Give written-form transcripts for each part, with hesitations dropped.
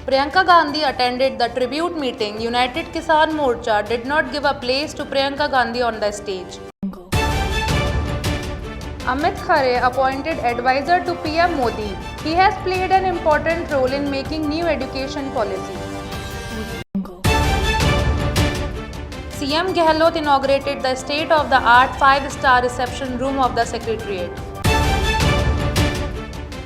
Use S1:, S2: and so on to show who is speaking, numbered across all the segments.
S1: Priyanka Gandhi attended the tribute meeting. United Kisan Morcha did not give a place to Priyanka Gandhi on the stage. Amit Khare appointed advisor to PM Modi. He has played an important role in making new education policy. CM Gehlot inaugurated the state-of-the-art 5-star reception room of the Secretariat.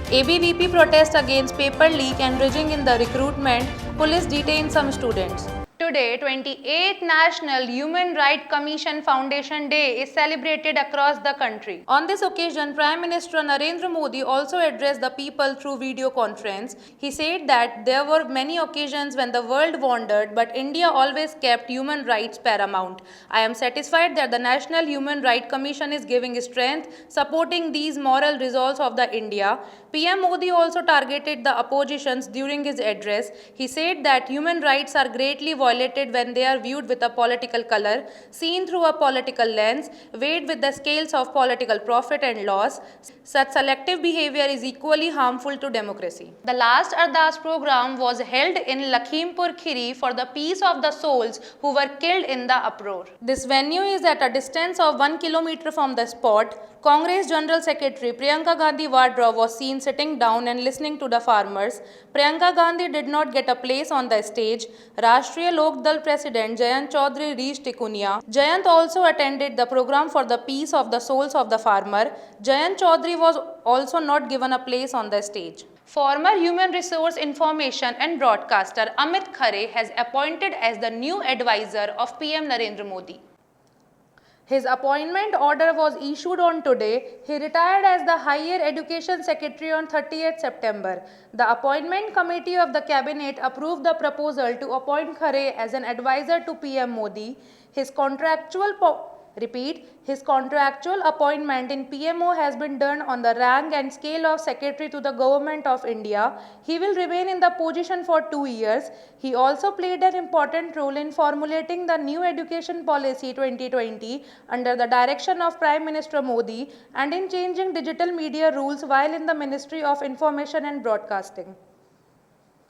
S1: ABVP protest against paper leak and rigging in the recruitment. Police detained some students. Today, 28th National Human Rights Commission Foundation Day is celebrated across the country. On this occasion, Prime Minister Narendra Modi also addressed the people through video conference. He said that there were many occasions when the world wandered, but India always kept human rights paramount. I am satisfied that the National Human Rights Commission is giving strength, supporting these moral resolves of the India. PM Modi also targeted the oppositions during his address. He said that human rights are greatly violated when they are viewed with a political color, seen through a political lens, weighed with the scales of political profit and loss. Such selective behavior is equally harmful to democracy. The last Ardas program was held in Lakhimpur Kheri for the peace of the souls who were killed in the uproar. This venue is at a distance of 1 kilometer from the spot. Congress General Secretary Priyanka Gandhi Vadra was seen sitting down and listening to the farmers. Priyanka Gandhi did not get a place on the stage. Rashtriya Lok Dal President Jayant Chaudhary reached Tikunia. Jayant also attended the program for the peace of the souls of the farmer. Jayant Chaudhary was also not given a place on the stage. Former Human Resource Information and Broadcaster Amit Khare has appointed as the new advisor of PM Narendra Modi. His appointment order was issued on today. He retired as the Higher Education Secretary on 30th September. The appointment committee of the cabinet approved the proposal to appoint Khare as an advisor to PM Modi. His contractual appointment in PMO has been done on the rank and scale of Secretary to the Government of India. He will remain in the position for 2 years. He also played an important role in formulating the new education policy 2020 under the direction of Prime Minister Modi and in changing digital media rules while in the Ministry of Information and Broadcasting.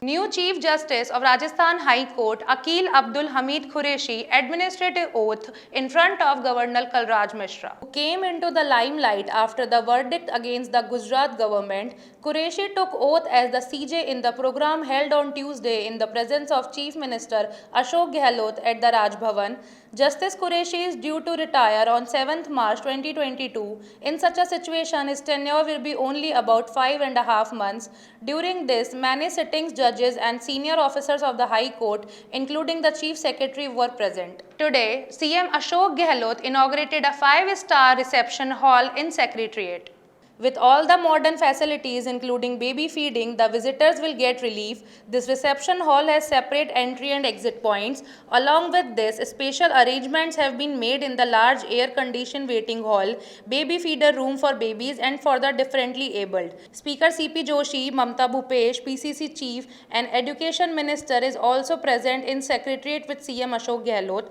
S1: New Chief Justice of Rajasthan High Court Akil Abdul Hamid Qureshi administrative oath in front of Governor Kalraj Mishra, who came into the limelight after the verdict against the Gujarat government. Qureshi took oath as the CJ in the program held on Tuesday in the presence of Chief Minister Ashok Gehlot at the Raj Bhavan. Justice Qureshi is due to retire on 7th March 2022. In such a situation, his tenure will be only about 5.5 months. During this, many sitting judges and senior officers of the High Court, including the Chief Secretary, were present. Today, CM Ashok Gehlot inaugurated a 5-star reception hall in Secretariat. With all the modern facilities including baby feeding, the visitors will get relief. This reception hall has separate entry and exit points. Along with this, special arrangements have been made in the large air-conditioned waiting hall, baby feeder room for babies and for the differently abled. Speaker CP Joshi, Mamta Bhupesh, PCC Chief and Education Minister is also present in Secretariat with CM Ashok Gehlot.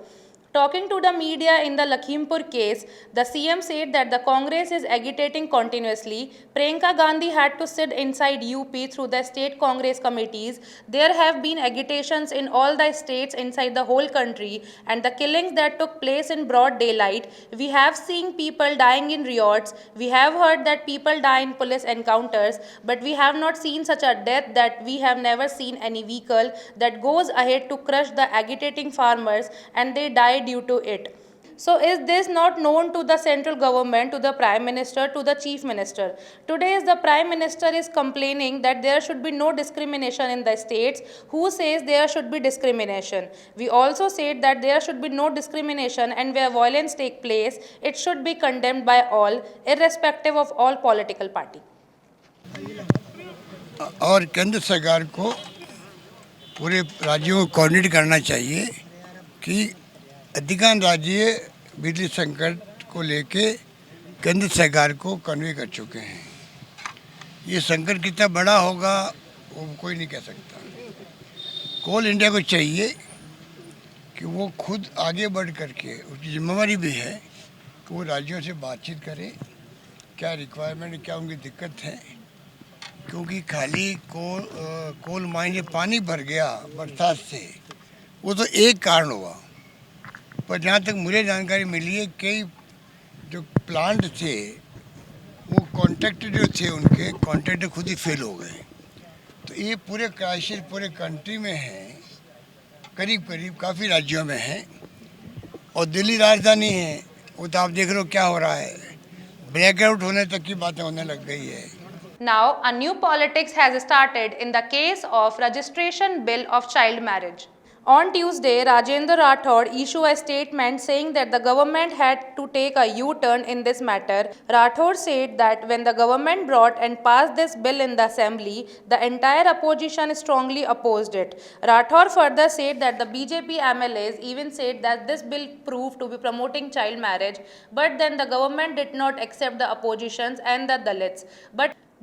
S1: Talking to the media in the Lakhimpur case, the CM said that the Congress is agitating continuously. Priyanka Gandhi had to sit inside UP through the state Congress committees. There have been agitations in all the states inside the whole country, and the killings that took place in broad daylight. We have seen people dying in riots. We have heard that people die in police encounters, but we have not seen such a death that we have never seen any vehicle that goes ahead to crush the agitating farmers and they die due to it. So is this not known to the central government, to the Prime Minister, to the Chief Minister? Today the Prime Minister is complaining that there should be no discrimination in the states. Who says there should be discrimination? We also said that there should be no discrimination, and where violence takes place, it should be condemned by all, irrespective of all political party.
S2: और केंद्र सरकार को पूरे राज्यों को coordinate करना चाहिए कि अधिकांश राज्य बिजली संकट को लेके केंद्र सरकार को कन्वे कर चुके हैं। ये संकट कितना बड़ा होगा वो कोई नहीं कह सकता। कोल इंडिया को चाहिए कि वो खुद आगे बढ़ करके, उसकी जिम्मेवारी भी है कि वो राज्यों से बातचीत करे, क्या रिक्वायरमेंट, क्या उनकी दिक्कत है, क्योंकि खाली कोल माइन में पानी भर गया बरसात से, वो तो एक कारण हुआ। पर जहाँ तक मुझे जानकारी मिली है, कई जो प्लांट थे वो कॉन्ट्रैक्टर जो थे, उनके कॉन्ट्रैक्टर खुद ही फेल हो गए। तो ये पूरे क्राइसिस पूरे कंट्री में है, करीब करीब काफ़ी राज्यों में है। और दिल्ली राजधानी है, वो तो आप देख रहे हो क्या हो रहा है, ब्लैकआउट होने तक की बातें होने लग गई है।
S1: Now, a new politics has started in the case of registration bill of child marriage. On Tuesday, Rajendra Rathod issued a statement saying that the government had to take a U-turn in this matter. Rathod said that when the government brought and passed this bill in the assembly, the entire opposition strongly opposed it. Rathod further said that the BJP MLAs even said that this bill proved to be promoting child marriage, but then the government did not accept the oppositions and the Dalits.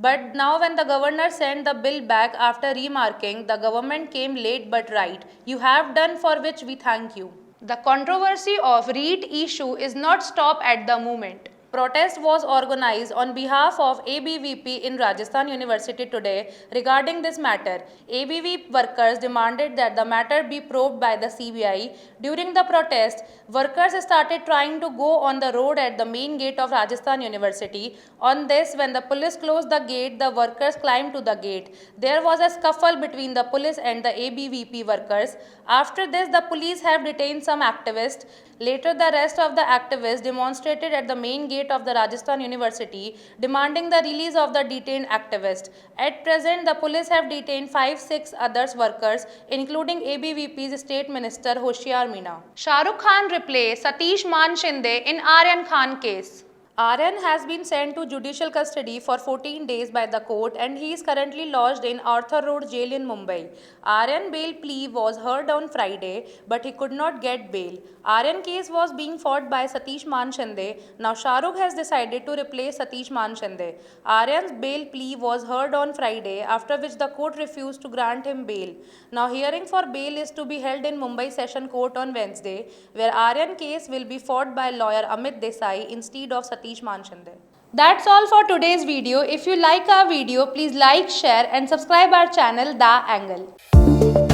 S1: But now, when the governor sent the bill back after remarking, the government came late but right. You have done for which we thank you. The controversy of REIT issue is not stopped at the moment. Protest was organized on behalf of ABVP in Rajasthan University today regarding this matter. ABVP workers demanded that the matter be probed by the CBI. During the protest, workers started trying to go on the road at the main gate of Rajasthan University. On this, when the police closed the gate, the workers climbed to the gate. There was a scuffle between the police and the ABVP workers. After this, the police have detained some activists. Later, the rest of the activists demonstrated at the main gate of the Rajasthan University, demanding the release of the detained activists. At present, the police have detained 5-6 others workers, including ABVP's State Minister Hoshiar Meena. Shah Rukh Khan replaced Satish Man Shinde in Aryan Khan case. Aryan has been sent to judicial custody for 14 days by the court and he is currently lodged in Arthur Road Jail in Mumbai. Aryan bail plea was heard on Friday, but he could not get bail. Aryan case was being fought by Satish Man Shinde. Now Shah Rukh has decided to replace Satish Man Shinde. Aryan's bail plea was heard on Friday, after which the court refused to grant him bail. Now hearing for bail is to be held in Mumbai Session Court on Wednesday, where Aryan case will be fought by lawyer Amit Desai instead of Satish Man Shinde. That's all for today's video. If you like our video, please like, share and subscribe our channel The Angle.